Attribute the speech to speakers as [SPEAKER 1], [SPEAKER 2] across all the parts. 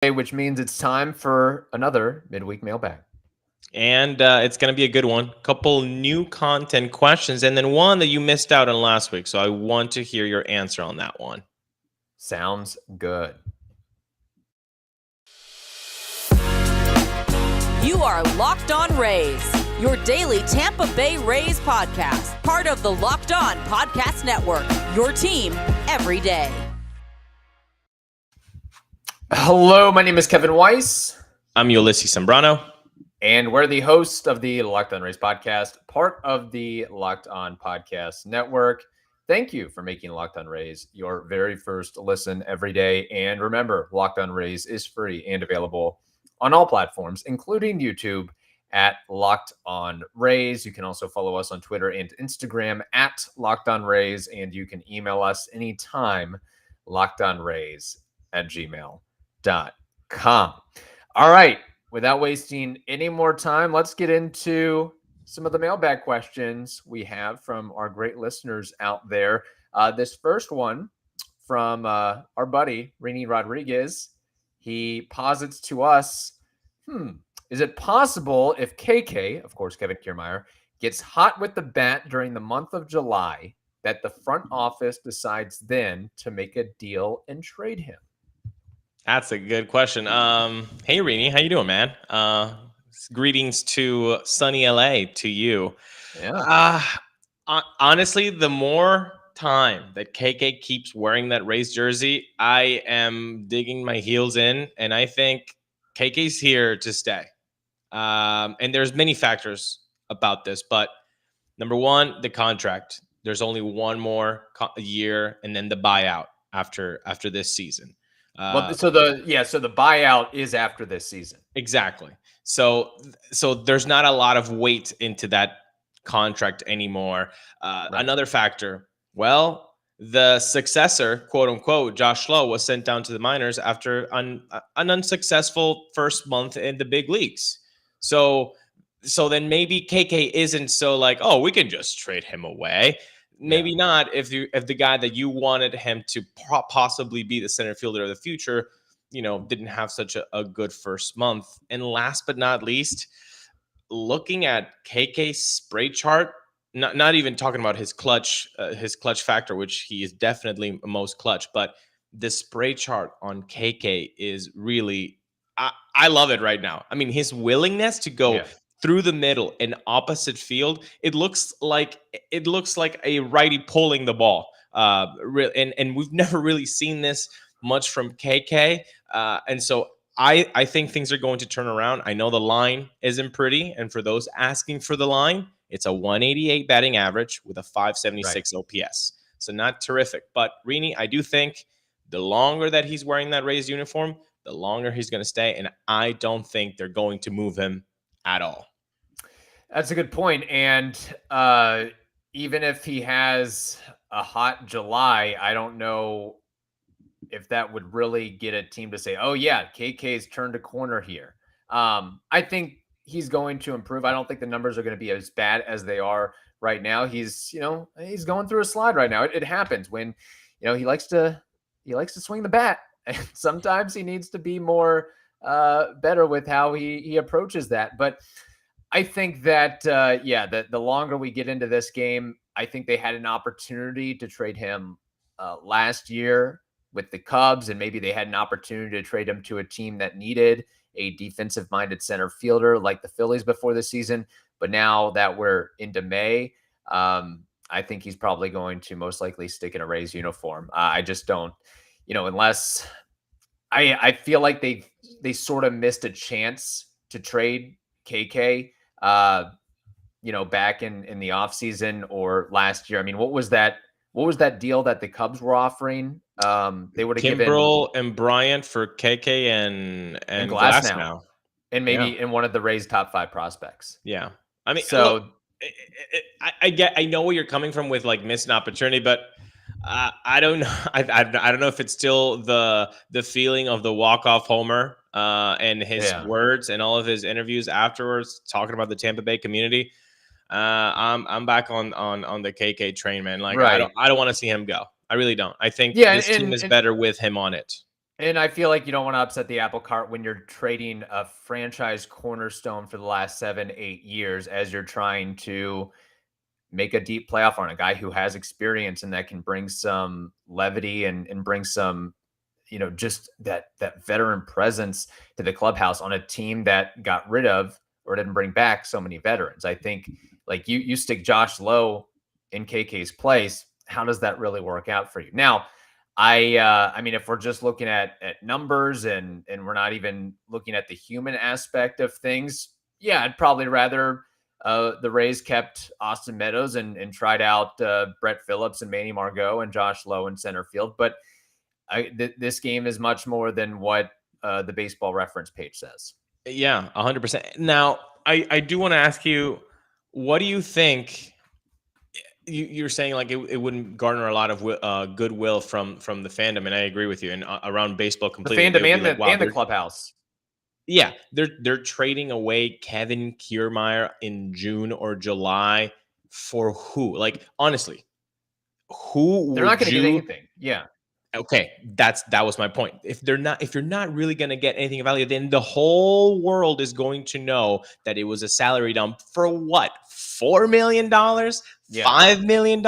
[SPEAKER 1] Which means it's time for another midweek mailbag.
[SPEAKER 2] And it's going to be a good one. Couple new content questions, and then one that you missed out on last week. So I want to hear your answer on that one.
[SPEAKER 1] Sounds good.
[SPEAKER 3] You are Locked On Rays, your daily Tampa Bay Rays podcast, part of the Locked On Podcast Network, your team every day.
[SPEAKER 1] Hello, my name is Kevin Weiss.
[SPEAKER 2] I'm Ulises Sambrano.
[SPEAKER 1] And we're the host of the Locked On Rays podcast, part of the Locked On Podcast Network. Thank you for making Locked On Rays your very first listen every day. And remember, Locked On Rays is free and available on all platforms, including YouTube at Locked On Rays. You can also follow us on Twitter and Instagram at Locked On Rays, and you can email us anytime, lockedonrays@gmail.com. All right. Without wasting any more time, let's get into some of the mailbag questions we have from our great listeners out there. This first one from our buddy, Rini Rodriguez. He posits to us, is it possible if KK, of course, Kevin Kiermaier, gets hot with the bat during the month of July, that the front office decides then to make a deal and trade him?
[SPEAKER 2] That's a good question. Hey, Rini, how you doing, man? Greetings to sunny LA to you.
[SPEAKER 1] Yeah.
[SPEAKER 2] Honestly, the more time that KK keeps wearing that Rays jersey, I am digging my heels in, and I think KK's here to stay. And there's many factors about this, but number one, the contract. There's only one more year, and then the buyout after this season.
[SPEAKER 1] So the buyout is after this season.
[SPEAKER 2] Exactly. So there's not a lot of weight into that contract anymore. Right. Another factor, well, the successor, quote unquote, Josh Lowe, was sent down to the minors after an unsuccessful first month in the big leagues. So then maybe KK isn't so like, oh, we can just trade him away. Maybe not if the guy that you wanted him to possibly be the center fielder of the future, didn't have such a good first month. And last but not least, looking at KK's spray chart, not even talking about his clutch factor, which he is definitely most clutch, but the spray chart on KK is really, I love it right now. I mean, his willingness to go through the middle and opposite field, it looks like a righty pulling the ball. And we've never really seen this much from KK. And so I think things are going to turn around. I know the line isn't pretty, and for those asking for the line, it's a 188 batting average with a 576 OPS. So not terrific. But Rini, I do think the longer that he's wearing that Rays uniform, the longer he's going to stay, and I don't think they're going to move him at all.
[SPEAKER 1] That's a good point. And even if he has a hot July, I don't know if that would really get a team to say, oh, yeah, KK's turned a corner here. I think he's going to improve. I don't think the numbers are going to be as bad as they are right now. He's going through a slide right now. It happens when, he likes to swing the bat. And sometimes he needs to be more better with how he approaches that. But I think that, the longer we get into this game, I think they had an opportunity to trade him last year with the Cubs, and maybe they had an opportunity to trade him to a team that needed a defensive-minded center fielder like the Phillies before the season. But now that we're into May, I think he's probably going to most likely stick in a Rays uniform. I just don't, unless I feel like they sort of missed a chance to trade KK, back in the offseason or last year. I mean, what was that deal that the Cubs were offering? They would have given
[SPEAKER 2] Kimbrel and Bryant for KK and Glasnow.
[SPEAKER 1] And maybe in one of the Rays' top 5 prospects.
[SPEAKER 2] Yeah. I mean,
[SPEAKER 1] so
[SPEAKER 2] look, I know where you're coming from with like missed an opportunity, but I don't know. I don't know if it's still the feeling of the walk-off homer and his words and all of his interviews afterwards talking about the Tampa Bay community. I'm back on the KK train, man. Like, right. I don't want to see him go. I really don't. I think this team is better with him on it.
[SPEAKER 1] And I feel like you don't want to upset the apple cart when you're trading a franchise cornerstone for the last 7-8 years as you're trying to make a deep playoff run, a guy who has experience and that can bring some levity and bring some, just that veteran presence to the clubhouse on a team that got rid of or didn't bring back so many veterans. I think like you stick Josh Lowe in KK's place, how does that really work out for you? Now, I mean, if we're just looking at numbers and we're not even looking at the human aspect of things, yeah, I'd probably rather the Rays kept Austin Meadows and tried out Brett Phillips and Manny Margot and Josh Lowe in center field. But this game is much more than what the baseball reference page says.
[SPEAKER 2] Yeah, 100%. Now, I do want to ask you, what do you think? You're saying like it wouldn't garner a lot of goodwill from the fandom, and I agree with you. And around baseball
[SPEAKER 1] The
[SPEAKER 2] completely,
[SPEAKER 1] fandom and the clubhouse.
[SPEAKER 2] Yeah, they're trading away Kevin Kiermaier in June or July for who? Like honestly, who
[SPEAKER 1] They're not going to get
[SPEAKER 2] you?
[SPEAKER 1] anything. Yeah.
[SPEAKER 2] Okay, that was my point. If you're not really going to get anything of value, then the whole world is going to know that it was a salary dump for what? $4 million,
[SPEAKER 1] Yeah.
[SPEAKER 2] $5 million.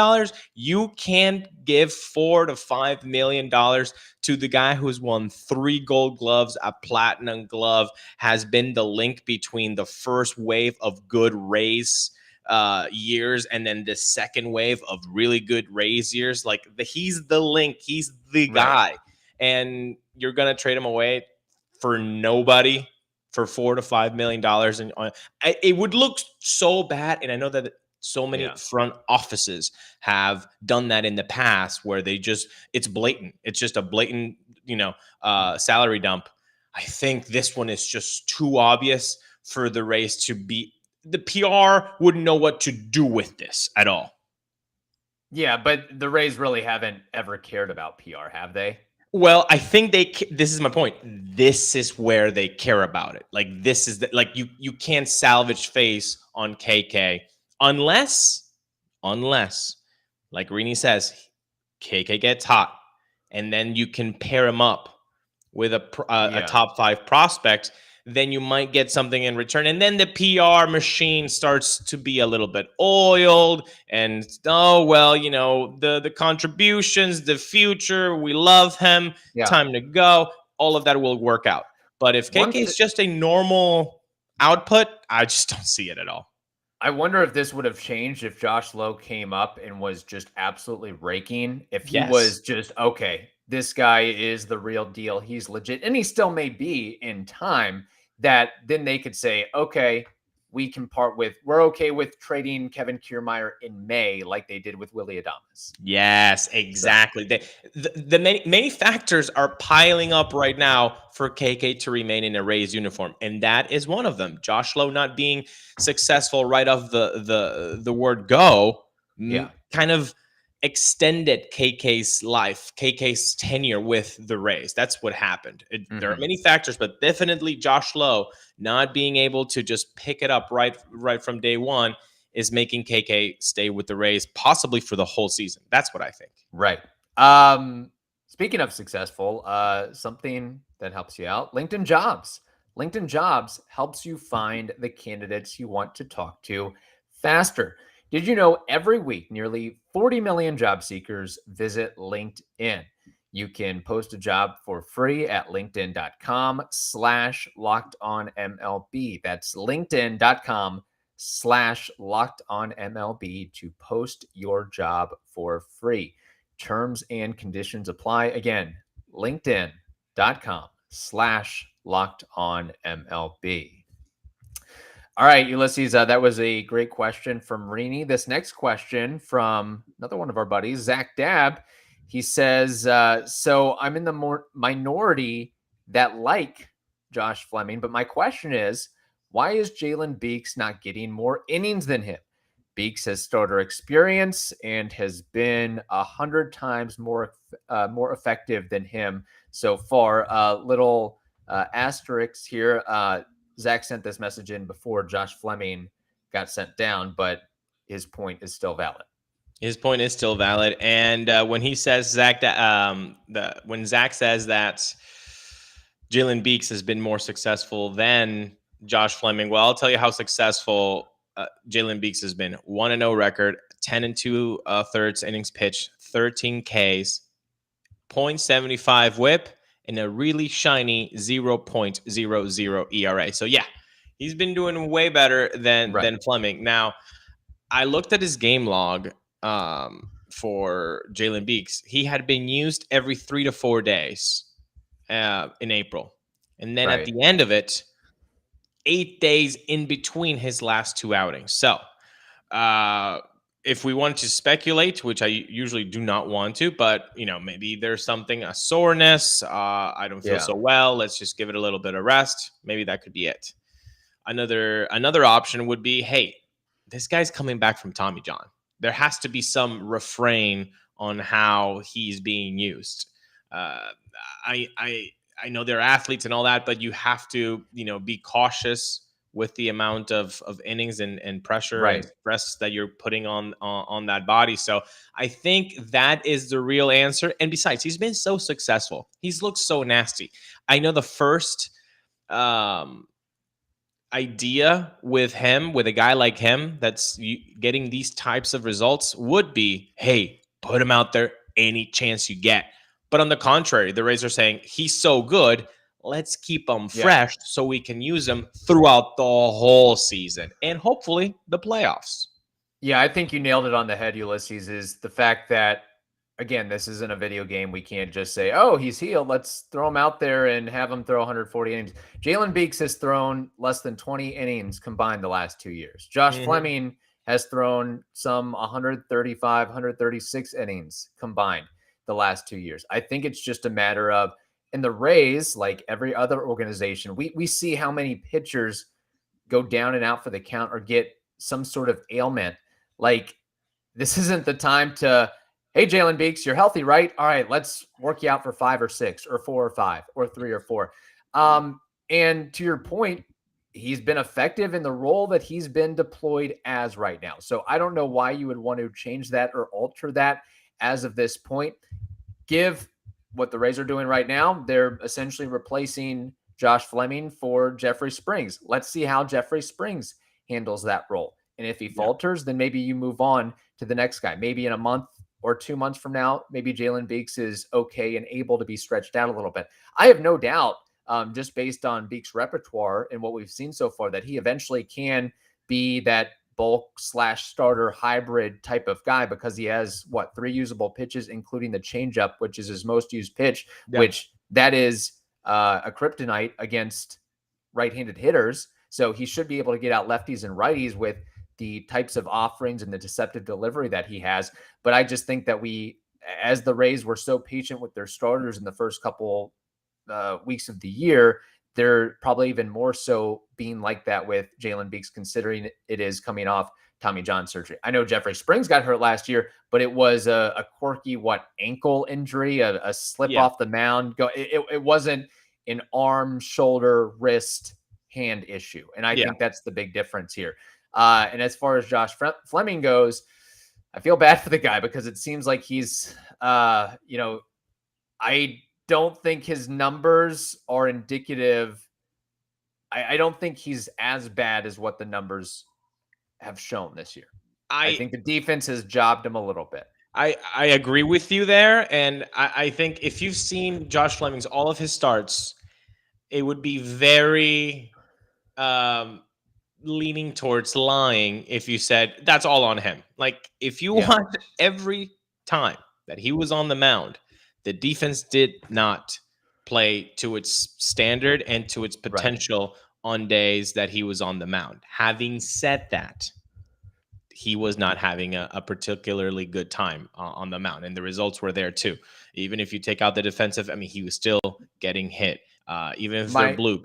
[SPEAKER 2] You can't give $4 to $5 million to the guy who's won 3 Gold Gloves, a Platinum Glove, has been the link between the first wave of good Rays years and then the second wave of really good Rays years. Like he's the link, he's the guy, and you're gonna trade him away for nobody for $4 to $5 million. And it would look so bad. And I know that so many front offices have done that in the past where it's blatant. It's just a blatant, salary dump. I think this one is just too obvious for the Rays to be. The PR wouldn't know what to do with this at all.
[SPEAKER 1] Yeah, but the Rays really haven't ever cared about PR, have they?
[SPEAKER 2] Well, I think this is my point. This is where they care about it. Like this is you can't salvage face on KK unless like Rini says, KK gets hot and then you can pair him up with a top 5 prospect. Then you might get something in return. And then the PR machine starts to be a little bit oiled and, the contributions, the future, we love him, time to go. All of that will work out. But if KK is just a normal output, I just don't see it at all.
[SPEAKER 1] I wonder if this would have changed if Josh Lowe came up and was just absolutely raking. If he was just, okay, this guy is the real deal. He's legit. And he still may be in time, that then they could say, okay, we're okay with trading Kevin Kiermaier in May like they did with Willy Adames.
[SPEAKER 2] Yes, exactly. The many factors are piling up right now for KK to remain in a Rays uniform, and that is one of them. Josh Lowe not being successful right off the word go, kind of extended KK's life, KK's tenure with the Rays. That's what happened. There are many factors, but definitely Josh Lowe not being able to just pick it up right from day one is making KK stay with the Rays, possibly for the whole season. That's what I think.
[SPEAKER 1] Right. Speaking of successful, something that helps you out, LinkedIn Jobs. LinkedIn Jobs helps you find the candidates you want to talk to faster. Did you know every week, nearly 40 million job seekers visit LinkedIn? You can post a job for free at linkedin.com/lockedonmlb. That's linkedin.com/lockedonmlb to post your job for free. Terms and conditions apply. Again, linkedin.com/lockedonmlb. All right, Ulises, that was a great question from Rini. This next question from another one of our buddies, Zach Dabb. He says, so I'm in the minority that like Josh Fleming, but my question is, why is Jalen Beeks not getting more innings than him? Beeks has starter experience and has been 100 times more effective than him so far. Little asterisks here. Zach sent this message in before Josh Fleming got sent down, but his point is still valid.
[SPEAKER 2] His point is still valid. And when he says when Zach says that Jalen Beeks has been more successful than Josh Fleming. Well, I'll tell you how successful Jalen Beeks has been. 1-0 record, 10 and 2/3 innings pitched, 13 Ks, 0.75 whip, and a really shiny 0.00 ERA. So yeah, he's been doing way better than Fleming. Now, I looked at his game log for Jalen Beeks. He had been used every 3 to 4 days in April. And then at the end of it, 8 days in between his last 2 outings. So if we want to speculate, which I usually do not want to, but maybe there's something, a soreness. I don't feel so well. Let's just give it a little bit of rest. Maybe that could be it. Another option would be, hey, this guy's coming back from Tommy John. There has to be some refrain on how he's being used. I know they're athletes and all that, but you have to, be cautious with the amount of innings and pressure and stress that you're putting on that body. So I think that is the real answer. And besides, he's been so successful. He's looked so nasty. I know the first idea with a guy like him that's getting these types of results would be, hey, put him out there any chance you get. But on the contrary, the Rays are saying he's so good, let's keep him fresh so we can use him throughout the whole season and hopefully the playoffs.
[SPEAKER 1] Yeah, I think you nailed it on the head, Ulises, is the fact that, again, this isn't a video game. We can't just say, oh, he's healed, let's throw him out there and have him throw 140 innings. Jalen Beeks has thrown less than 20 innings combined the last 2 years. Josh Fleming has thrown some 135, 136 innings combined the last 2 years. I think it's just a matter of, in the Rays, like every other organization, we see how many pitchers go down and out for the count or get some sort of ailment. Like, this isn't the time to, hey, Jalen Beeks, you're healthy, right? All right, let's work you out for 5 or 6 or 4 or 5 or 3 or 4. And to your point, he's been effective in the role that he's been deployed as right now. So I don't know why you would want to change that or alter that as of this point. Give what the Rays are doing right now. They're essentially replacing Josh Fleming for Jeffrey Springs. Let's see how Jeffrey Springs handles that role. And if he falters, then maybe you move on to the next guy. Maybe in a month or 2 months from now, maybe Jalen Beeks is okay and able to be stretched out a little bit. I have no doubt, just based on Beeks' repertoire and what we've seen so far, that he eventually can be that bulk/starter hybrid type of guy, because he has 3 usable pitches, including the changeup, which is his most used pitch, which that is a kryptonite against right-handed hitters. So he should be able to get out lefties and righties with the types of offerings and the deceptive delivery that he has. But I just think that as the Rays were so patient with their starters in the first couple weeks of the year, they're probably even more so being like that with Jalen Beeks, considering it is coming off Tommy John surgery. I know Jeffrey Springs got hurt last year, but it was a quirky, ankle injury, a slip off the mound. It wasn't an arm, shoulder, wrist, hand issue. And I think that's the big difference here. And as far as Josh Fleming goes, I feel bad for the guy, because it seems like he's, I don't think his numbers are indicative. I don't think he's as bad as what the numbers have shown this year. I think the defense has jobbed him a little bit.
[SPEAKER 2] I agree with you there. And I think if you've seen Josh Fleming's, all of his starts, it would be very leaning towards lying if you said that's all on him. Like, if you watch every time that he was on the mound, the defense did not play to its standard and to its potential on days that he was on the mound. Having said that, he was not having a particularly good time on the mound, and the results were there too. Even if you take out the defensive, he was still getting hit. Even if they're bloops,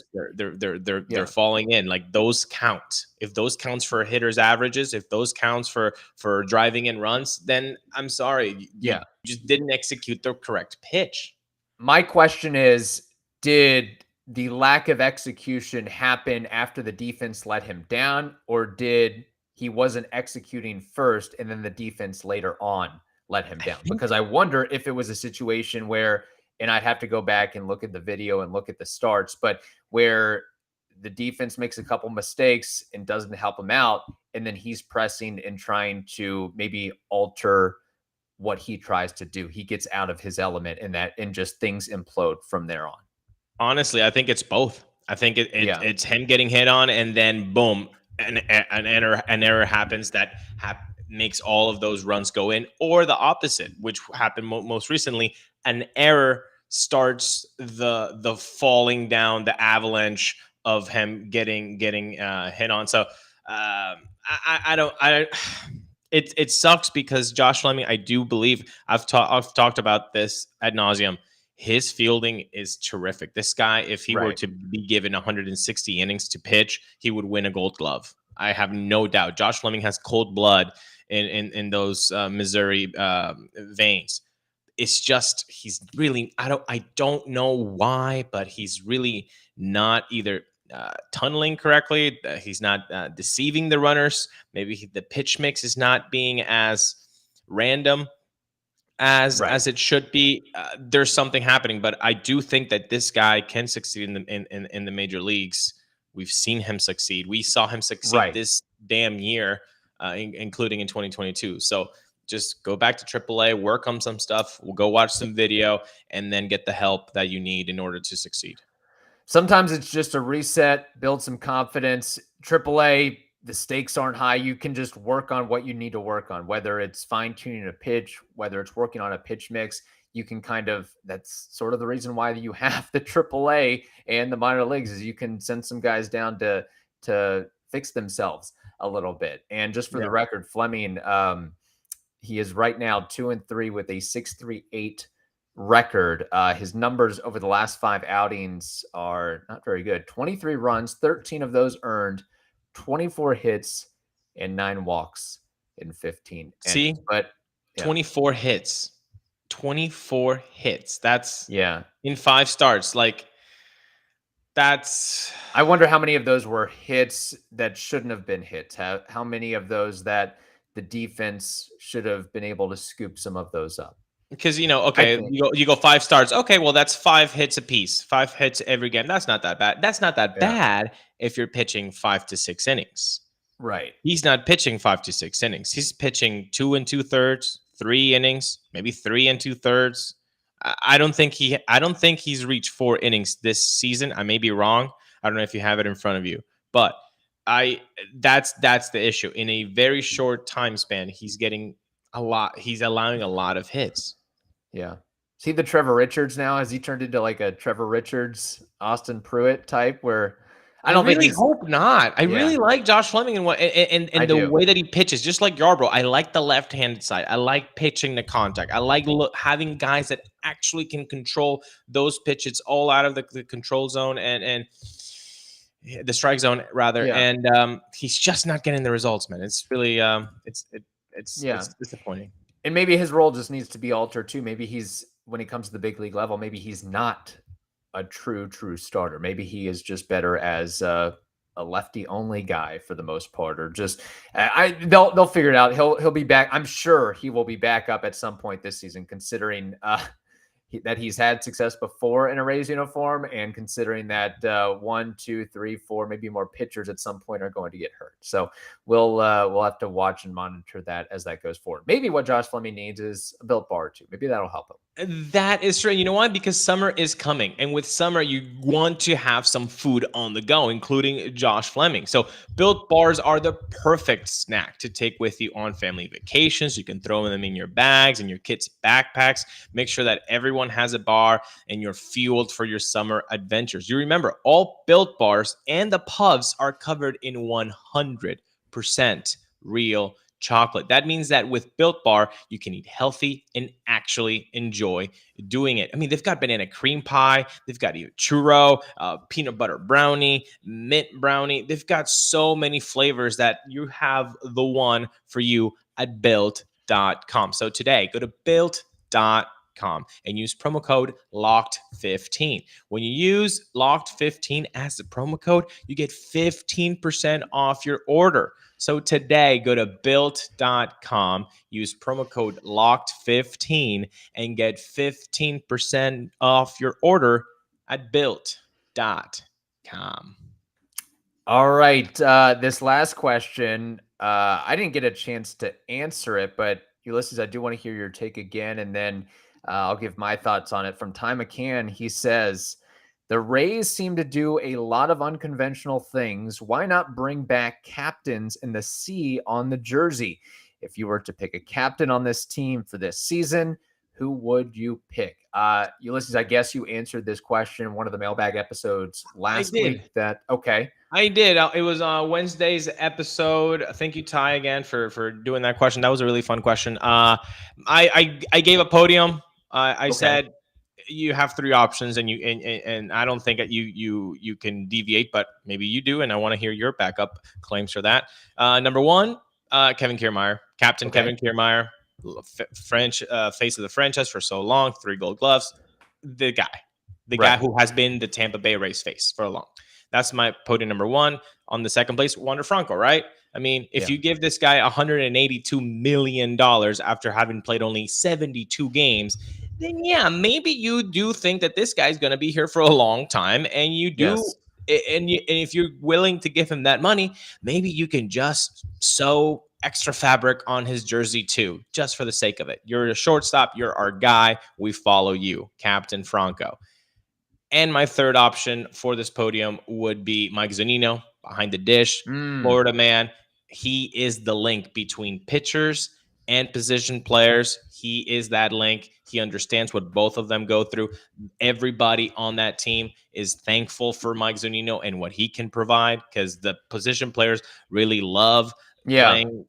[SPEAKER 2] they're falling in. Like, those count. If those counts for hitters' averages, if those counts for driving in runs, then I'm sorry, you just didn't execute the correct pitch.
[SPEAKER 1] My question is, did the lack of execution happen after the defense let him down, or did he wasn't executing first and then the defense later on let him down? Because I wonder if it was a situation where and I'd have to go back and look at the video and look at the starts, but where the defense makes a couple mistakes and doesn't help him out, and then he's pressing and trying to maybe alter what he tries to do. He gets out of his element in that, and just things implode from there on.
[SPEAKER 2] Honestly, I think it's both. I think it's him getting hit on, and then boom, an error happens that makes all of those runs go in, or the opposite, which happened most recently. An error starts the falling down, the avalanche of him getting hit on. So it sucks because Josh Fleming, I do believe I've talked about this ad nauseum. His fielding is terrific. This guy, if he were to be given 160 innings to pitch, he would win a Gold Glove. I have no doubt. Josh Fleming has cold blood in those Missouri veins. It's just he's really I don't know why, but he's really not either tunneling correctly. He's not deceiving the runners. Maybe the pitch mix is not being as random as it should be. There's something happening, but I do think that this guy can succeed in the major leagues. We've seen him succeed. We saw him succeed this damn year, including in 2022. So just go back to AAA, work on some stuff. We'll go watch some video, and then get the help that you need in order to succeed.
[SPEAKER 1] Sometimes it's just a reset, build some confidence. AAA, the stakes aren't high. You can just work on what you need to work on, whether it's fine-tuning a pitch, whether it's working on a pitch mix. You can that's sort of the reason why you have the AAA and the minor leagues, is you can send some guys down to fix themselves a little bit. And just for the record, Fleming, he is right now 2-3 with a 6.38 record. His numbers over the last 5 outings are not very good. 23 runs, 13 of those earned, 24 hits, and 9 walks in 15.
[SPEAKER 2] See,
[SPEAKER 1] but
[SPEAKER 2] 24 hits. That's in 5 starts.
[SPEAKER 1] I wonder how many of those were hits that shouldn't have been hits. How many of those that the defense should have been able to scoop some of those up?
[SPEAKER 2] Because, you go 5 starts. Okay, well, that's 5 hits apiece. 5 hits every game. That's not that bad. That's not that bad if you're pitching 5 to 6 innings.
[SPEAKER 1] Right.
[SPEAKER 2] He's not pitching 5 to 6 innings. He's pitching 2 2/3, 3 innings, maybe 3 2/3. I don't think he's reached 4 innings this season. I may be wrong. I don't know if you have it in front of you, but that's the issue. In a very short time span, he's getting a lot. He's allowing a lot of hits.
[SPEAKER 1] Yeah. See the Trevor Richards now? Has he turned into like a Trevor Richards, Austin Pruitt type where I
[SPEAKER 2] hope not. I really like Josh Fleming and the way that he pitches, just like Yarbrough. I like the left-handed side. I like pitching the contact. I like having guys that actually can control those pitches all out of the control zone and the strike zone rather. Yeah. And he's just not getting the results, man. It's really it's disappointing.
[SPEAKER 1] And maybe his role just needs to be altered too. Maybe when it comes to the big league level, maybe he's not a true starter. Maybe he is just better as a lefty only guy for the most part, or just they'll figure it out. He'll be back. I'm sure he will be back up at some point this season, considering that he's had success before in a Rays uniform, and considering that 1, 2, 3, 4, maybe more pitchers at some point are going to get hurt. So we'll have to watch and monitor that as that goes forward. Maybe what Josh Fleming needs is a Built Bar or 2. Maybe that'll help him.
[SPEAKER 2] That is true. You know why? Because summer is coming. And with summer, you want to have some food on the go, including Josh Fleming. So Built Bars are the perfect snack to take with you on family vacations. You can throw them in your bags and your kids' backpacks. Make sure that everyone has a bar and you're fueled for your summer adventures. You remember, all Built Bars and the Puffs are covered in 100% real chocolate. That means that with Built Bar, you can eat healthy and actually enjoy doing it. I mean, they've got banana cream pie, they've got churro, peanut butter brownie, mint brownie. They've got so many flavors that you have the one for you at Built.com. So today, go to Built.com clubhouse.com and use promo code LOCKED15. When you use LOCKED15 as the promo code, you get 15% off your order. So today, go to built.com, use promo code LOCKED15, and get 15% off your order at built.com.
[SPEAKER 1] All right. This last question, I didn't get a chance to answer it, but Ulises, I do want to hear your take again, and then I'll give my thoughts on it. From Ty McCann, he says, the Rays seem to do a lot of unconventional things. Why not bring back captains in the C on the jersey? If you were to pick a captain on this team for this season, who would you pick? Ulises, I guess you answered this question in one of the mailbag episodes last week. Okay.
[SPEAKER 2] I did. It was Wednesday's episode. Thank you, Ty, again for doing that question. That was a really fun question. I gave a podium. I said you have three options, and and I don't think that you can deviate, but maybe you do, and I want to hear your backup claims for that. Number one, Kevin Kiermaier, Captain Kevin Kiermaier, French face of the franchise for so long, 3 Gold Gloves, the guy who has been the Tampa Bay Rays face for a long. That's my podium number one. On the second place, Wander Franco, right? I mean, if you give this guy $182 million after having played only 72 games, then yeah, maybe you do think that this guy's going to be here for a long time. And you do. Yes. And if you're willing to give him that money, maybe you can just sew extra fabric on his jersey too, just for the sake of it. You're a shortstop. You're our guy. We follow you, Captain Franco. And my third option for this podium would be Mike Zunino, behind the dish, Florida man. He is the link between pitchers and position players. He is that link. He understands what both of them go through. Everybody on that team is thankful for Mike Zunino and what he can provide, because the position players really love playing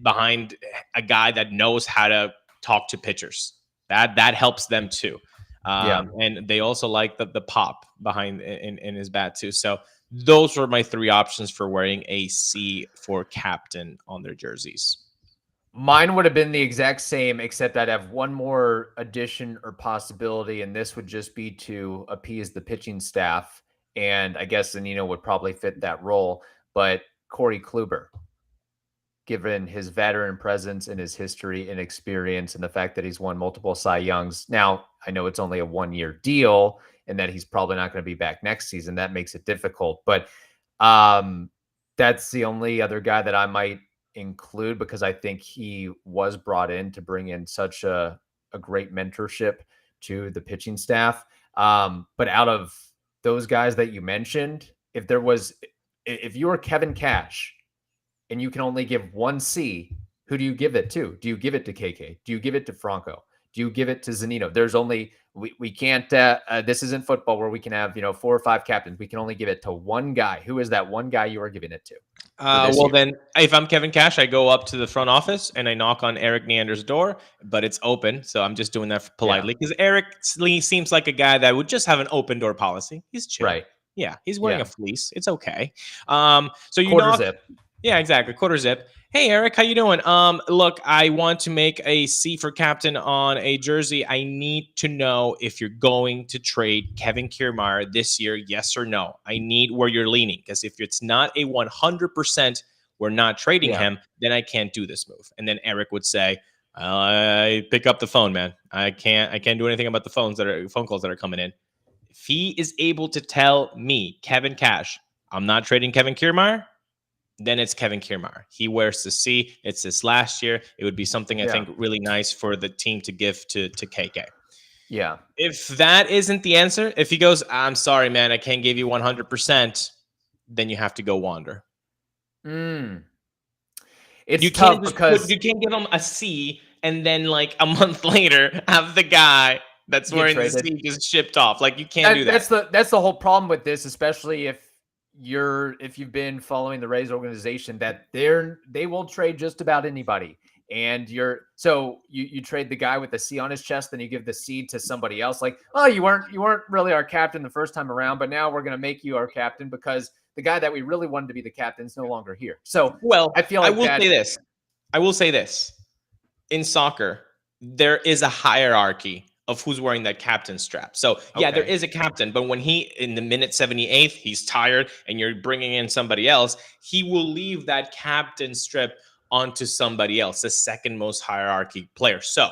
[SPEAKER 2] behind a guy that knows how to talk to pitchers. That helps them too. And they also like the pop behind in his bat too. So those were my three options for wearing a C for captain on their jerseys.
[SPEAKER 1] Mine would have been the exact same, except I'd have one more addition or possibility, and this would just be to appease the pitching staff. And I guess Zunino would probably fit that role, but Corey Kluber, given his veteran presence and his history and experience and the fact that he's won multiple Cy Youngs. Now, I know it's only a 1-year deal and that he's probably not going to be back next season. That makes it difficult. But that's the only other guy that I might include, because I think he was brought in to bring in such a great mentorship to the pitching staff. But out of those guys that you mentioned, if you were Kevin Cash, and you can only give one C, who do you give it to? Do you give it to KK? Do you give it to Franco? Do you give it to Zunino? There's only, we can't, this isn't football where we can have, 4 or 5 captains. We can only give it to one guy. Who is that one guy you are giving it to?
[SPEAKER 2] Then if I'm Kevin Cash, I go up to the front office and I knock on Eric Neander's door, but it's open. So I'm just doing that politely, because Eric seems like a guy that would just have an open door policy. He's chill. Right. Yeah. He's wearing a fleece. It's okay. So you
[SPEAKER 1] quarter zip.
[SPEAKER 2] Yeah, exactly. Quarter zip. Hey, Eric, how you doing? Look, I want to make a C for captain on a jersey. I need to know if you're going to trade Kevin Kiermaier this year, yes or no. I need where you're leaning, because if it's not a 100% we're not trading him, then I can't do this move. And then Eric would say, I pick up the phone, man. I can't do anything about the phone calls that are coming in. If he is able to tell me, Kevin Cash, I'm not trading Kevin Kiermaier, then it's Kevin Kiermaier. He wears the C. It's his last year. It would be something I think really nice for the team to give to KK.
[SPEAKER 1] Yeah.
[SPEAKER 2] If that isn't the answer, if he goes, I'm sorry, man, I can't give you 100%, then you have to go Wander.
[SPEAKER 1] It's tough because
[SPEAKER 2] you can't give him a C and then like a month later have the guy that's wearing the C just shipped off. Like, you can't do that.
[SPEAKER 1] That's the whole problem with this, especially if you've been following the Rays organization, that they will trade just about anybody. And you trade the guy with the C on his chest, then you give the C to somebody else. Like, oh, you weren't really our captain the first time around, but now we're going to make you our captain because the guy that we really wanted to be the captain is no longer here. So, I feel like I will say this. In soccer, there is a hierarchy
[SPEAKER 2] of who's wearing that captain strap. So yeah, there is a captain, but when he in the minute 78th, he's tired and you're bringing in somebody else, he will leave that captain strip onto somebody else, the second most hierarchy player. So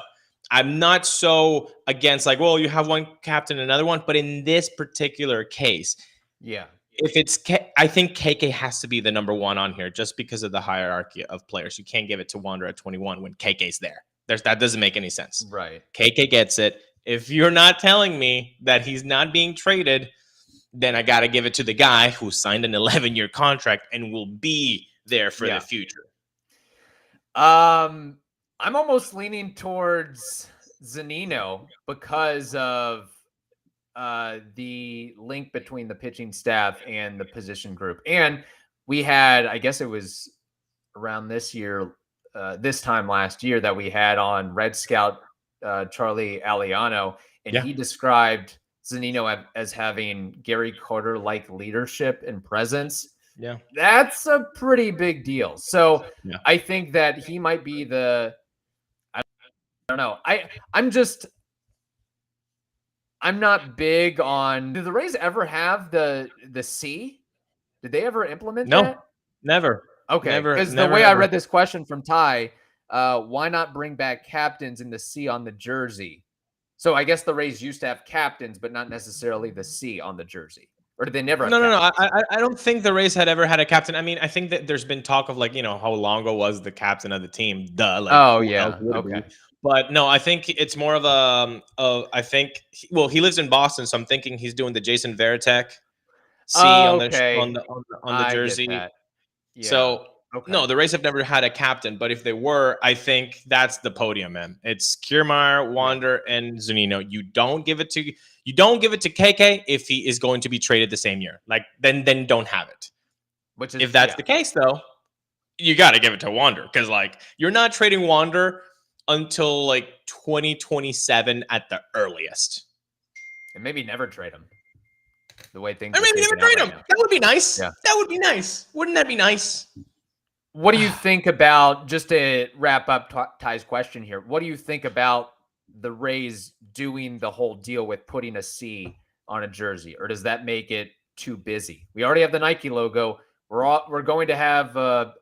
[SPEAKER 2] I'm not so against like, well, you have one captain, another one, but in this particular case, if it's, I think KK has to be the number one on here just because of the hierarchy of players. You can't give it to Wander at 21 when KK's there. That doesn't make any sense.
[SPEAKER 1] Right.
[SPEAKER 2] KK gets it. If you're not telling me that he's not being traded, then I got to give it to the guy who signed an 11-year contract and will be there for the future.
[SPEAKER 1] I'm almost leaning towards Zunino because of the link between the pitching staff and the position group. And we had, I guess it was around this time last year that we had on Red Scout Charlie Aliano, and he described Zunino as having Gary Carter-like leadership and presence.
[SPEAKER 2] Yeah,
[SPEAKER 1] that's a pretty big deal. So I think that he might be I don't know. I'm not big on. Did the Rays ever have the C? Did they ever implement that?
[SPEAKER 2] No, never.
[SPEAKER 1] Okay, because the way I read this question from Ty, why not bring back captains in the C on the jersey? So I guess the Rays used to have captains, but not necessarily the C on the jersey. Or did they never have captains?
[SPEAKER 2] I don't think the Rays had ever had a captain. I mean, I think that there's been talk of like, how Longo was the captain of the team. Okay. But no, I think it's more of he lives in Boston, so I'm thinking he's doing the Jason Varitek C on the jersey.
[SPEAKER 1] Yeah.
[SPEAKER 2] So no, the Rays have never had a captain, but if they were, I think that's the podium, man. It's Kiermaier, Wander, and Zunino. You don't give it to KK if he is going to be traded the same year. Like then don't have it. If that's the case, though, you got to give it to Wander because like you're not trading Wander until like 2027 at the earliest,
[SPEAKER 1] and maybe never trade him. The way things,
[SPEAKER 2] or maybe never trade him. That would be nice. Yeah. That would be nice. Wouldn't that be nice?
[SPEAKER 1] What do you think about, just to wrap up Ty's question here, what do you think about the Rays doing the whole deal with putting a C on a jersey, or does that make it too busy? We already have the Nike logo. We're going to have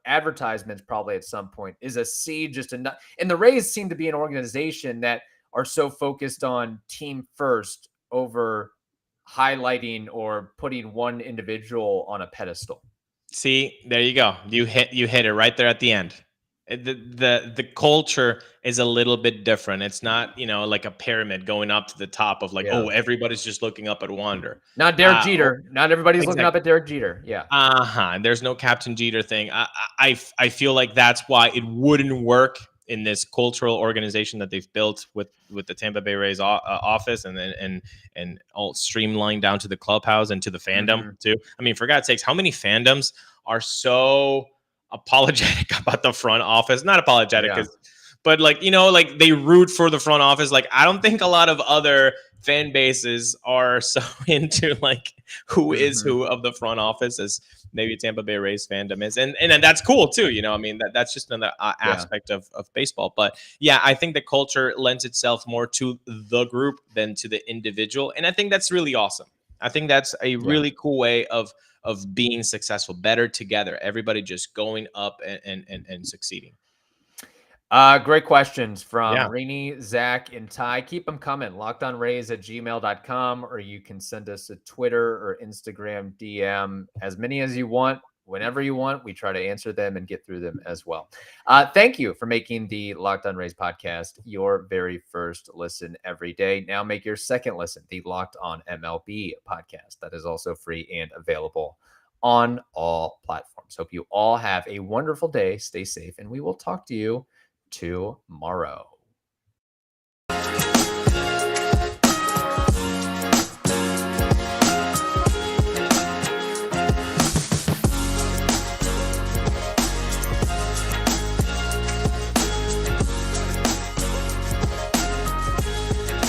[SPEAKER 1] advertisements probably at some point. Is a C just enough? And the Rays seem to be an organization that are so focused on team first over highlighting or putting one individual on a pedestal.
[SPEAKER 2] See, there you go. You hit it right there at the end. The culture is a little bit different. It's not, like a pyramid going up to the top of like, oh, everybody's just looking up at Wander.
[SPEAKER 1] Not Derek Jeter. Not everybody's looking up at Derek Jeter. Yeah.
[SPEAKER 2] There's no Captain Jeter thing. I feel like that's why it wouldn't work in this cultural organization that they've built with the Tampa Bay Rays office and all streamlined down to the clubhouse and to the fandom too. I mean, for God's sakes, how many fandoms are so apologetic about the front office? Not apologetic, but like, like they root for the front office. Like, I don't think a lot of other fan bases are so into like who is who of the front office as maybe Tampa Bay Rays fandom is. And that's cool too. I mean, that's just another aspect of baseball. But yeah, I think the culture lends itself more to the group than to the individual. And I think that's really awesome. I think that's a really cool way of being successful, better together, everybody just going up and succeeding.
[SPEAKER 1] Great questions from Rainey, Zach, and Ty. Keep them coming. LockedOnRays@gmail.com, or you can send us a Twitter or Instagram DM, as many as you want, whenever you want. We try to answer them and get through them as well. Thank you for making the Locked On Rays podcast your very first listen every day. Now make your second listen the Locked On MLB podcast. That is also free and available on all platforms. Hope you all have a wonderful day. Stay safe, and we will talk to you tomorrow.